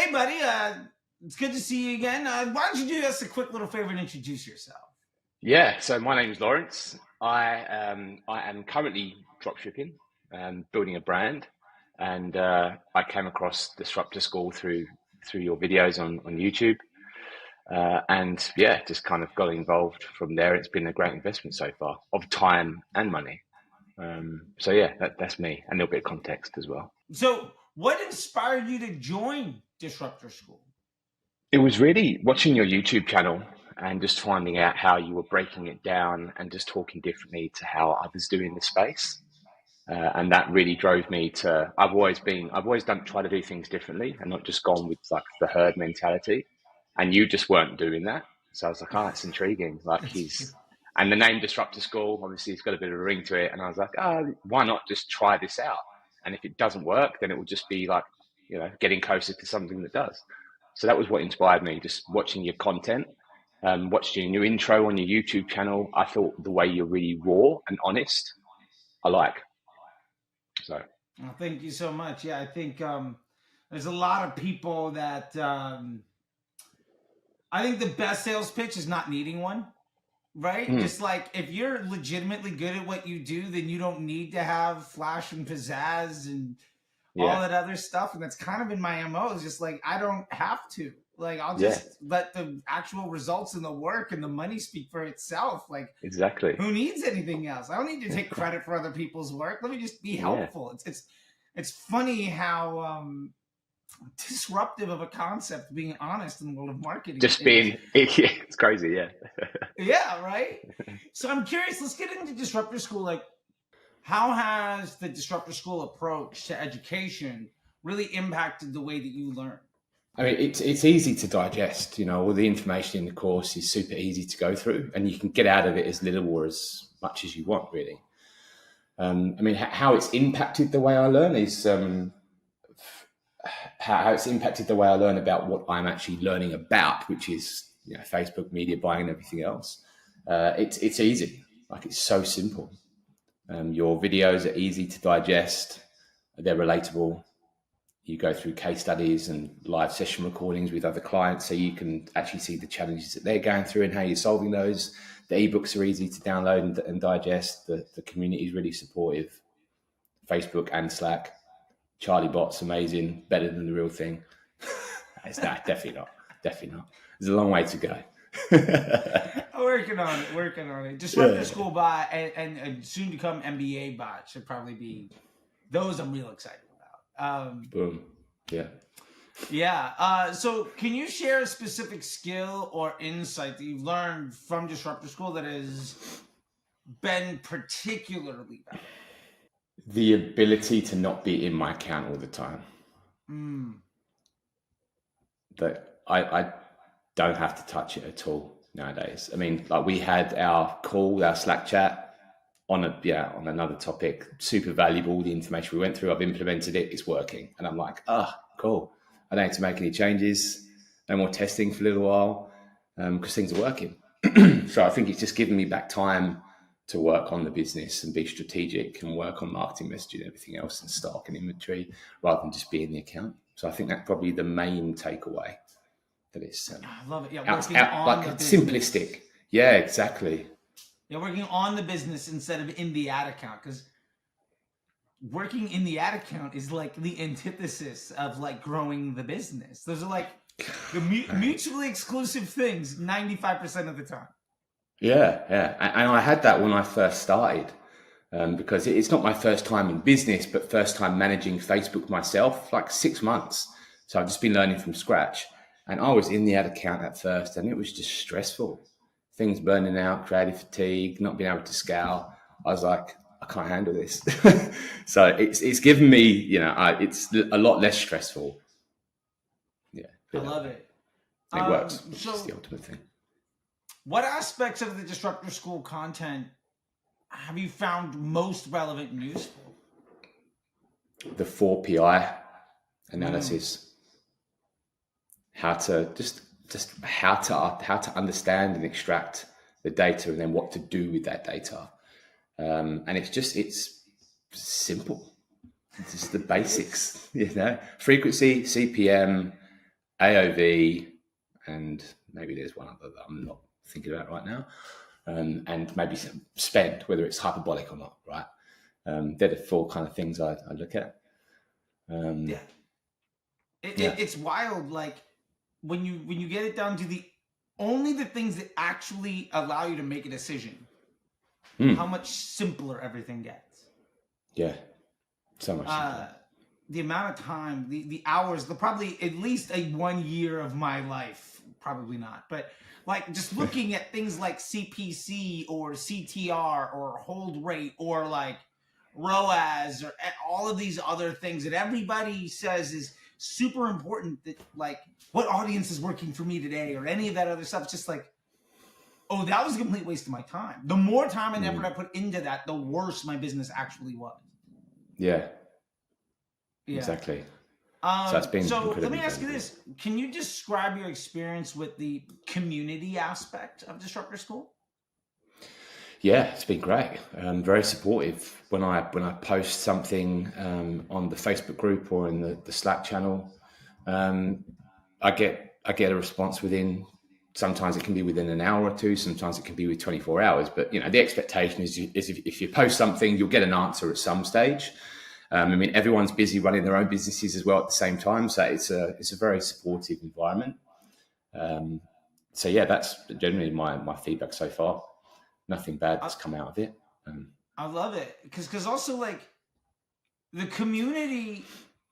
hey, buddy. It's good to see you again. Why don't you do us a quick little favor and introduce yourself? Yeah, so my name is Lawrence. I am currently dropshipping, building a brand, and I came across Disruptor School through your videos on YouTube, and yeah, just kind of got involved from there. It's been a great investment so far of time and money. So yeah, that's me, and a little bit of context as well. So, what inspired you to join Disruptor School? It was really watching your YouTube channel and just finding out how you were breaking it down and just talking differently to how others do in the space. And that really drove me to, I've always done, try to do things differently and not just gone with like the herd mentality. And you just weren't doing that. So I was like, oh, that's intriguing. And the name Disruptor School, obviously it's got a bit of a ring to it. And I was like, oh, why not just try this out? And if it doesn't work, then it will just be like, getting closer to something that does. So that was what inspired me, just watching your content, watching your intro on your YouTube channel. I thought the way you're really raw and honest, I like. So. Well, thank you so much. Yeah, I think there's a lot of people that I think the best sales pitch is not needing one, right? Just like if you're legitimately good at what you do, then you don't need to have flash and pizzazz and all that other stuff. And that's kind of in my MO. It's just like, I don't have to. Like, I'll just let the actual results and the work and the money speak for itself. Like, exactly. Who needs anything else? I don't need to take credit for other people's work. Let me just be helpful. It's funny how disruptive of a concept being honest in the world of marketing. It's crazy, yeah. Yeah, right? So I'm curious, let's get into Disruptor School. Like, how has the Disruptor School approach to education really impacted the way that you learn? I mean, it's easy to digest, all the information in the course is super easy to go through and you can get out of it as little or as much as you want, really. I mean, how it's impacted the way I learn is how it's impacted the way I learn about what I'm actually learning about, which is Facebook, media buying and everything else. It's easy, like it's so simple. Your videos are easy to digest, they're relatable. You go through case studies and live session recordings with other clients so you can actually see the challenges that they're going through and how you're solving those. The ebooks are easy to download and digest. The community is really supportive. Facebook and Slack. CharleyBot's amazing, better than the real thing. It's not, definitely not. There's a long way to go. Working on it. Disruptor School bot and soon to come MBA bot should probably be those I'm real excited about. Boom. Yeah. So can you share a specific skill or insight that you've learned from Disruptor School that has been particularly valuable? The ability to not be in my account all the time. That I don't have to touch it at all nowadays. I mean, like we had our call, our Slack chat on another topic, super valuable. The information we went through, I've implemented it, it's working. And I'm like, cool. I don't need to make any changes, no more testing for a little while because things are working. So I think it's just given me back time to work on the business and be strategic and work on marketing messaging and everything else and stock and inventory rather than just be in the account. So I think that's probably the main takeaway. That it's I love it. Yeah, simplistic. Yeah, exactly. Yeah, working on the business instead of in the ad account, because working in the ad account is like the antithesis of like growing the business. Those are like the mutually exclusive things 95% of the time. Yeah. And I had that when I first started because it's not my first time in business, but first time managing Facebook myself, like 6 months. So I've just been learning from scratch. And I was in the ad account at first and it was just stressful. Things burning out, creative fatigue, not being able to scale. I was like, I can't handle this. So it's given me, it's a lot less stressful. Yeah. I love it. It works, which is the ultimate thing. What aspects of the Disruptor School content have you found most relevant and useful? The 4PI analysis. How to how to understand and extract the data and then what to do with that data. And it's simple. It's just the basics, frequency, CPM, AOV, and maybe there's one other that I'm not thinking about right now, and maybe some spend, whether it's hyperbolic or not, right? They're the 4 kind of things I look at. It's wild, like when you get it down to the things that actually allow you to make a decision, how much simpler everything gets. Yeah, so much simpler. The amount of time, the hours, probably at least 1 year of my life, probably not, but like just looking at things like CPC or CTR or hold rate or like ROAS or all of these other things that everybody says is super important, that like what audience is working for me today or any of that other stuff. It's just like, oh, that was a complete waste of my time. The more time and effort I put into that, the worse my business actually was. Yeah. Exactly. So let me ask you this. Can you describe your experience with the community aspect of Disruptor School? Yeah, it's been great. Very supportive. When I post something on the Facebook group or in the Slack channel, I get a response within. Sometimes it can be within an hour or 2. Sometimes it can be with 24 hours. But the expectation is if you post something, you'll get an answer at some stage. I mean, everyone's busy running their own businesses as well at the same time, so it's a very supportive environment. So yeah, that's generally my feedback so far. Nothing bad has come out of it. I love it because also like the community.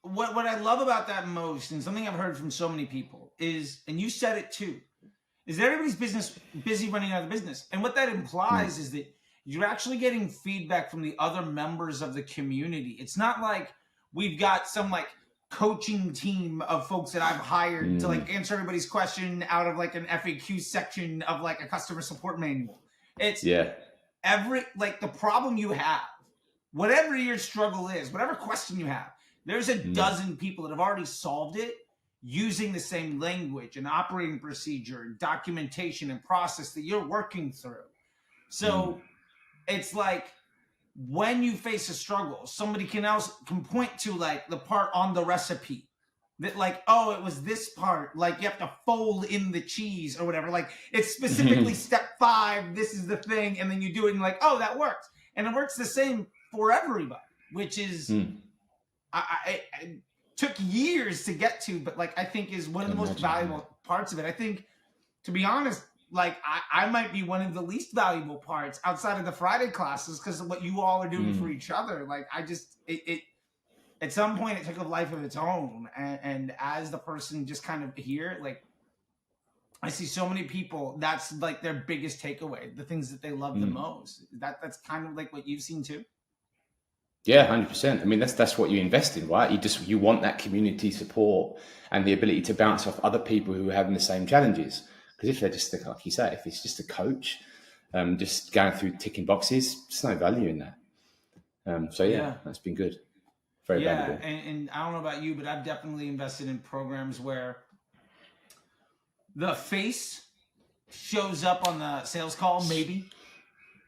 What I love about that most, and something I've heard from so many people is, and you said it too, is that everybody's busy running out of business, and what that implies is that you're actually getting feedback from the other members of the community. It's not like we've got some like coaching team of folks that I've hired to like answer everybody's question out of like an FAQ section of like a customer support manual. It's the problem you have, whatever your struggle is, whatever question you have, there's a dozen people that have already solved it using the same language and operating procedure and documentation and process that you're working through. So it's like when you face a struggle, somebody can point to like the part on the recipe that like, oh, it was this part, like you have to fold in the cheese or whatever. Like it's specifically step 5, this is the thing. And then you do it and like, oh, that works. And it works the same for everybody, which is, I took years to get to, but like, I think is one of the most valuable parts of it. I think, to be honest, like I might be one of the least valuable parts outside of the Friday classes because of what you all are doing for each other. Like I just, it at some point it took a life of its own. And as the person just kind of here, like I see so many people, that's like their biggest takeaway, the things that they love the most. That's kind of like what you've seen too. Yeah, 100%. I mean, that's what you invest in, right? You want that community support and the ability to bounce off other people who are having the same challenges. Because if they're just, like you say, if it's just a coach, just going through ticking boxes, there's no value in that. So yeah, that's been good. Very valuable. And I don't know about you, but I've definitely invested in programs where the face shows up on the sales call, maybe.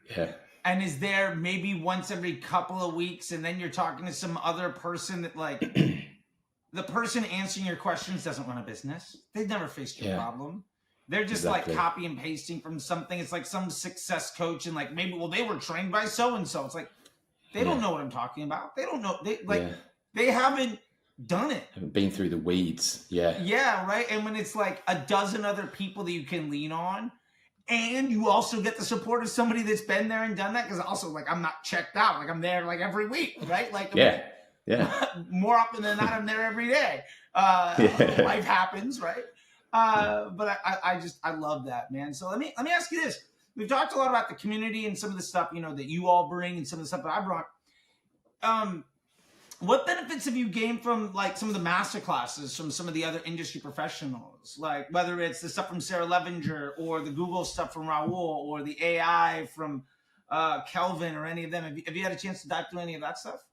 Yeah. And is there maybe once every couple of weeks, and then you're talking to some other person that like the person answering your questions doesn't run a business. They've never faced your problem. They're just like copy and pasting from something. It's like some success coach and like maybe, well, they were trained by so-and-so. It's like, they don't know what I'm talking about. They don't know. They haven't done it. Haven't been through the weeds. Yeah. Yeah. Right. And when it's like a dozen other people that you can lean on, and you also get the support of somebody that's been there and done that. Cause also like, I'm not checked out. Like I'm there like every week. Right. Like, more often than not, I'm there every day. Life happens. Right. But I love that, man. So let me ask you this. We've talked a lot about the community and some of the stuff, that you all bring and some of the stuff that I brought. What benefits have you gained from like some of the master classes from some of the other industry professionals? Like whether it's the stuff from Sarah Levinger or the Google stuff from Raul or the AI from Kelvin or any of them. Have you had a chance to dive through any of that stuff?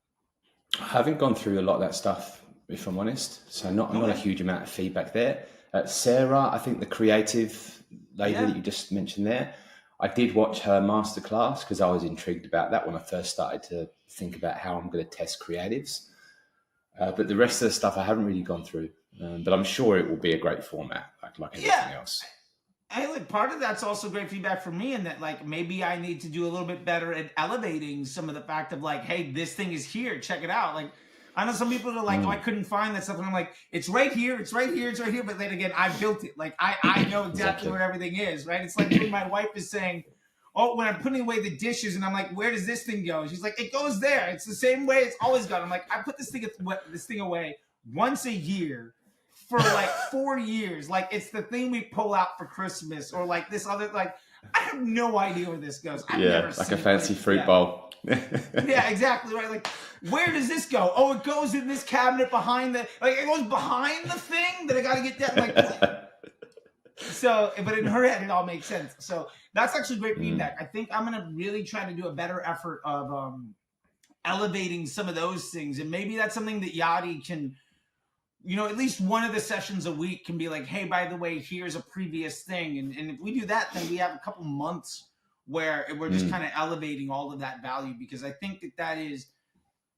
I haven't gone through a lot of that stuff, if I'm honest. So not a huge amount of feedback there. Sarah, I think the creative lady that you just mentioned there, I did watch her masterclass because I was intrigued about that when I first started to think about how I'm going to test creatives. But the rest of the stuff I haven't really gone through. but I'm sure it will be a great format, like everything else. I like part of that's also great feedback for me, and that like maybe I need to do a little bit better at elevating some of the fact of like, hey, this thing is here, check it out. Like I know some people are like, oh, I couldn't find that stuff, and I'm like, it's right here, it's right here, it's right here. But then again, I built it. Like I know exactly where everything is, right? It's like when my wife is saying, oh, when I'm putting away the dishes, and I'm like, where does this thing go? She's like, it goes there. It's the same way it's always gone. I'm like, I put this thing away once a year for like 4 years. Like it's the thing we pull out for Christmas, or like this other, like I have no idea where this goes. I've never like seen a fancy fruit bowl. Yeah, exactly right. Like where does this go? Oh, it goes in this cabinet behind the, like it goes behind the thing that I got to get that. Like so, but in her head it all makes sense. So that's actually great feedback. I think I'm gonna really try to do a better effort of elevating some of those things, and maybe that's something that Yadi can, you know, at least one of the sessions a week can be like, hey, by the way, here's a previous thing. And if we do that, then we have a couple months where we're just kind of elevating all of that value, because I think that that is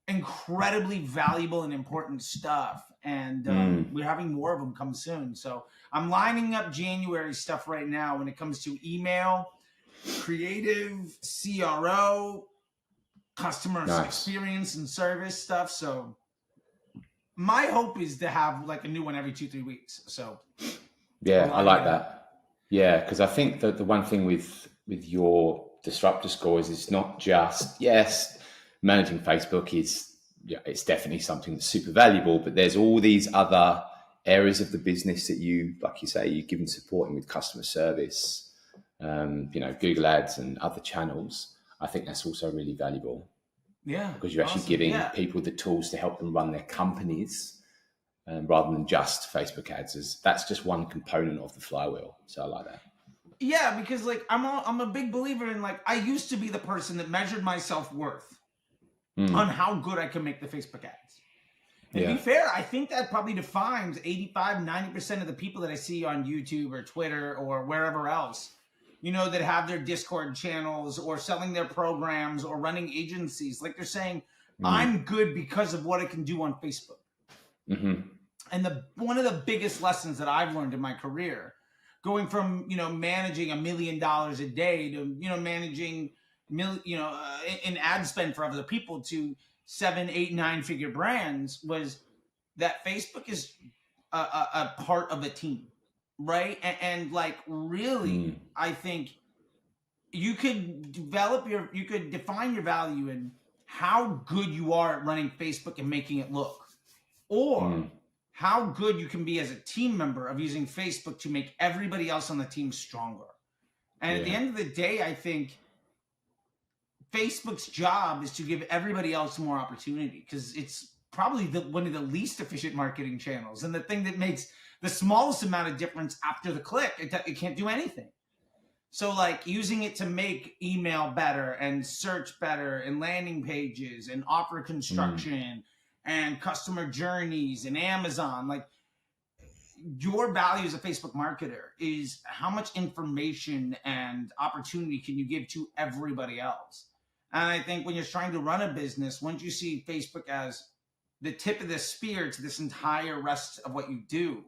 incredibly valuable and important stuff. And we're having more of them come soon. So I'm lining up January stuff right now when it comes to email, creative, CRO, customer experience and service stuff. So my hope is to have like a new one every 2-3 weeks. So yeah, I like that. Yeah, because I think that the one thing with your disruptor scores is not just, yes, managing Facebook is, yeah, it's definitely something that's super valuable, but there's all these other areas of the business that you, like you say, you've given supporting with customer service, you know, Google Ads and other channels. I think that's also really valuable. Yeah, because you're actually giving people the tools to help them run their companies, rather than just Facebook ads. That's just one component of the flywheel. So I like that. Yeah, because like I'm a big believer in, like, I used to be the person that measured my self-worth on how good I can make the Facebook ads. And to be fair, I think that probably defines 85-90% of the people that I see on YouTube or Twitter or wherever else, you know, that have their Discord channels or selling their programs or running agencies. Like they're saying, I'm good because of what I can do on Facebook. And one of the biggest lessons that I've learned in my career, going from, you know, managing $1 million a day to, you know, managing, in ad spend for other people to 7, 8, 9-figure brands, was that Facebook is a part of a team. Right. And like, really, I think you could define your value in how good you are at running Facebook and making it look, or how good you can be as a team member of using Facebook to make everybody else on the team stronger. And at the end of the day, I think Facebook's job is to give everybody else more opportunity, because it's probably one of the least efficient marketing channels, and the thing that makes the smallest amount of difference after the click. It can't do anything. So like using it to make email better and search better and landing pages and offer construction and customer journeys and Amazon, like your value as a Facebook marketer is how much information and opportunity can you give to everybody else. And I think when you're trying to run a business, once you see Facebook as the tip of the spear to this entire rest of what you do,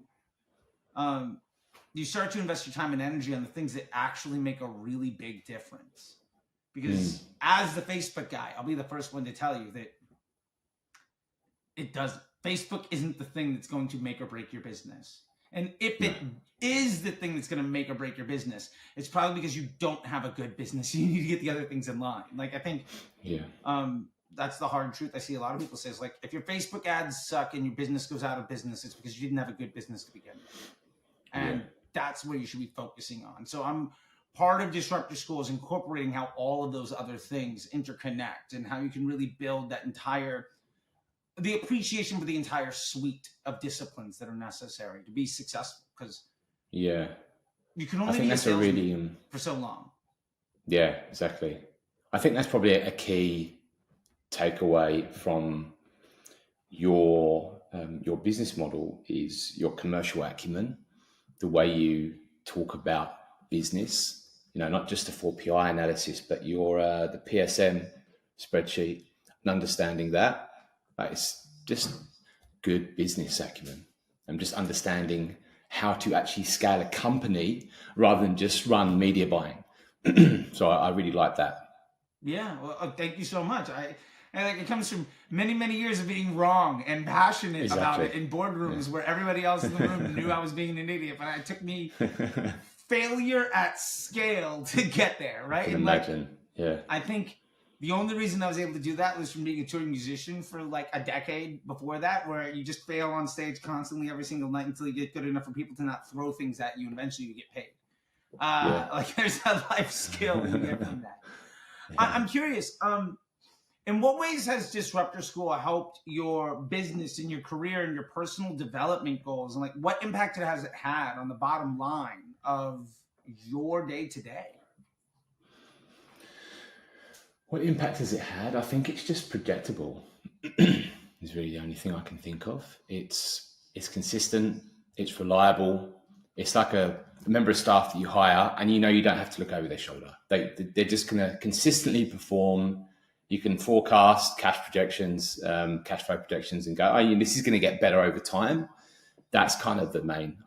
you start to invest your time and energy on the things that actually make a really big difference. Because as the Facebook guy, I'll be the first one to tell you that it doesn't. Facebook isn't the thing that's going to make or break your business. And if it is the thing that's going to make or break your business, it's probably because you don't have a good business. You need to get the other things in line. Like, I think that's the hard truth I see a lot of people say, is like, if your Facebook ads suck and your business goes out of business, it's because you didn't have a good business to begin with. And that's where you should be focusing on. So I'm part of Disruptor School is incorporating how all of those other things interconnect, and how you can really build that the appreciation for the entire suite of disciplines that are necessary to be successful. Because you can only be a salesman for so long. Yeah, exactly. I think that's probably a key takeaway from your business model is your commercial acumen, the way you talk about business, you know, not just the 4PI analysis, but your the PSM spreadsheet, and understanding that. It's just good business acumen. and just understanding how to actually scale a company rather than just run media buying. So I really like that. Yeah, well, thank you so much. And like, it comes from many, many years of being wrong and passionate about it in boardrooms where everybody else in the room knew I was being an idiot. But it took me failure at scale to get there, right? I can and imagine. I think the only reason I was able to do that was from being a touring musician for like a decade before that, where you just fail on stage constantly every single night until you get good enough for people to not throw things at you, and eventually you get paid. Like there's a life skill you get from that. I'm curious, in what ways has Disruptor School helped your business and your career and your personal development goals? And like, what impact has it had on the bottom line of your day to day? What impact has it had? I think it's just projectable. Is really the only thing I can think of. It's consistent. It's reliable. It's like a member of staff that you hire, and you know you don't have to look over their shoulder. They're just going to consistently perform. You can forecast cash projections, cash flow projections, and go, oh, this is going to get better over time. That's kind of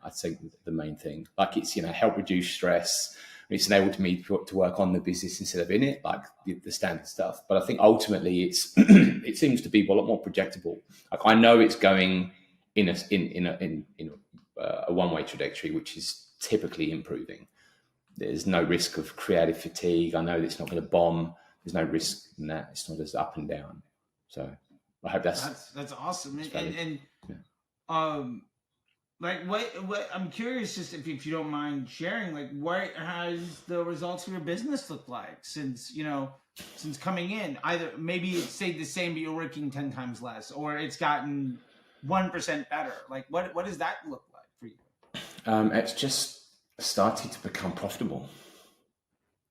I'd say the main thing. Like it's, help reduce stress. It's enabled me to work on the business instead of in it, like the standard stuff. But I think ultimately it seems to be a lot more projectable. Like I know it's going in a one-way trajectory, which is typically improving. There's no risk of creative fatigue. I know it's not going to bomb. There's no risk in that. It's not as up and down. So I hope that's awesome. Like what I'm curious, just if you don't mind sharing, like what has the results of your business looked like since coming in? Either maybe it stayed the same, but you're working 10 times less, or it's gotten 1% better. Like what does that look like for you? It's just started to become profitable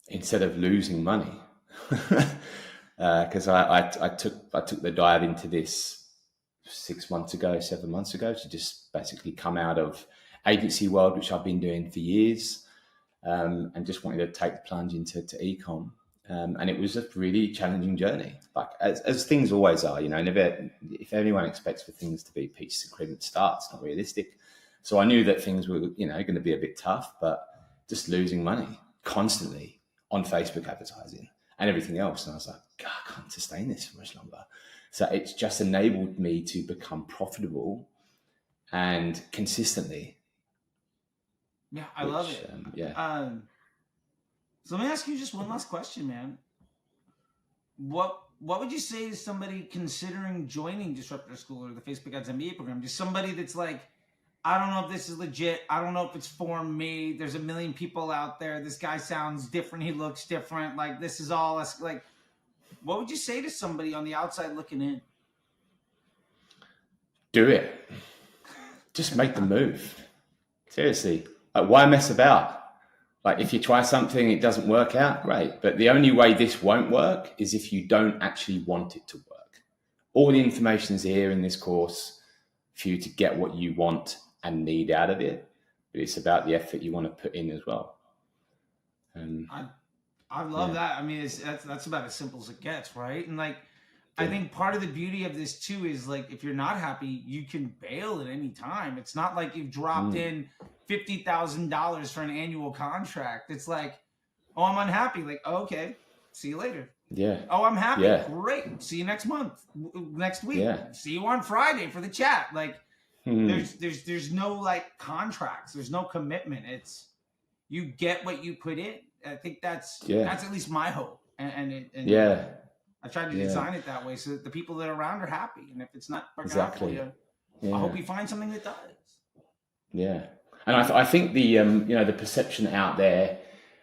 instead of losing money. Because I took the dive into this 7 months ago to just basically come out of agency world, which I've been doing for years, and just wanted to take the plunge into e-com. And it was a really challenging journey, like as things always are. If anyone expects for things to be peaches and cream at the start, it's not realistic. So I knew that things were going to be a bit tough, but just losing money constantly on Facebook advertising and everything else. And I was like, God, I can't sustain this for much longer. So it's just enabled me to become profitable and consistently. Yeah, I love it. So let me ask you just one last question, man. What would you say to somebody considering joining Disruptor School or the Facebook Ads MBA program? Just somebody that's like, I don't know if this is legit. I don't know if it's for me. There's a million people out there. This guy sounds different. He looks different. Like this is all like, what would you say to somebody on the outside looking in? Do it. Just make the move. Seriously. Like, why mess about? Like, if you try something, it doesn't work out, great. But the only way this won't work is if you don't actually want it to work. All the information is here in this course for you to get what you want and need out of it. But it's about the effort you want to put in as well. I love that. I mean, that's about as simple as it gets, right? And like, I think part of the beauty of this too is like, if you're not happy, you can bail at any time. It's not like you've dropped in $50,000 for an annual contract. It's like, oh, I'm unhappy. Like, oh, okay, see you later. Yeah. Oh, I'm happy. Yeah. Great. See you next month, next week. Yeah. See you on Friday for the chat. Like, there's no like contracts. There's no commitment. It's you get what you put in. I think that's at least my hope. And I tried to design it that way so that the people that are around are happy. And if it's not working out for you, I hope you find something that does. Yeah. And I think the the perception out there,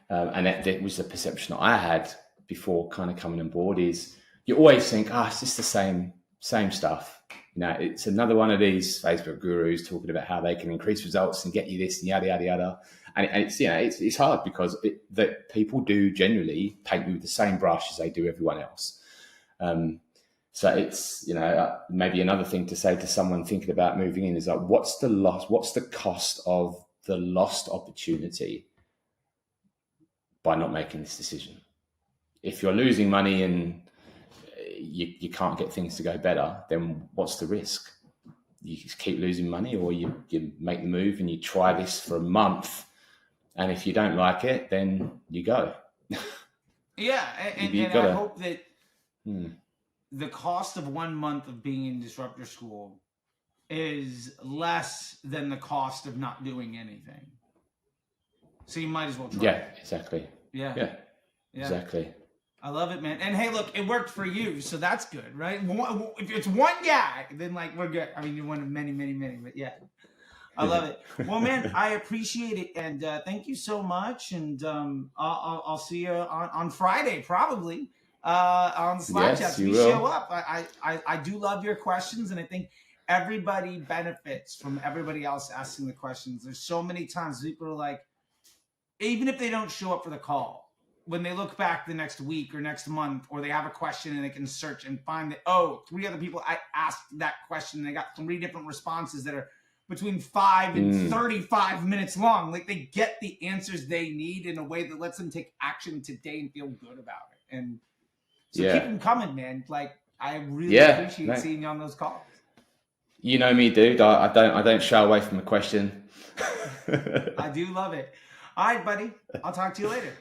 and that was the perception I had before kind of coming on board, is you always think, it's just the same stuff. It's another one of these Facebook gurus talking about how they can increase results and get you this and yada yada yada. And it's hard because that people do generally paint you with the same brush as they do everyone else. So it's maybe another thing to say to someone thinking about moving in is like, what's the loss? What's the cost of the lost opportunity by not making this decision? If you're losing money and you can't get things to go better, then what's the risk? you just keep losing money, or you make the move and you try this for a month, and if you don't like it, then you go. Yeah, and I hope that the cost of 1 month of being in disruptor school is less than the cost of not doing anything. So you might as well try. Yeah, exactly. Yeah, exactly. I love it, man. And hey, look, it worked for you, so that's good, right? If it's one guy, then like we're good. I mean, you're one of many, but yeah, I love it. Well, man, I appreciate it, and thank you so much. And I'll see you on Friday, probably on Slack chat. You show up. I do love your questions, and I think everybody benefits from everybody else asking the questions. There's so many times people are like, even if they don't show up for the call, when they look back the next week or next month, or they have a question and they can search and find that, oh, 3 other people I asked that question and they got 3 different responses that are between 5 and 35 minutes long. Like, they get the answers they need in a way that lets them take action today and feel good about it. And so keep them coming, man. Like, I really appreciate seeing you on those calls. You know me, dude. I don't shy away from a question. I do love it. All right, buddy. I'll talk to you later.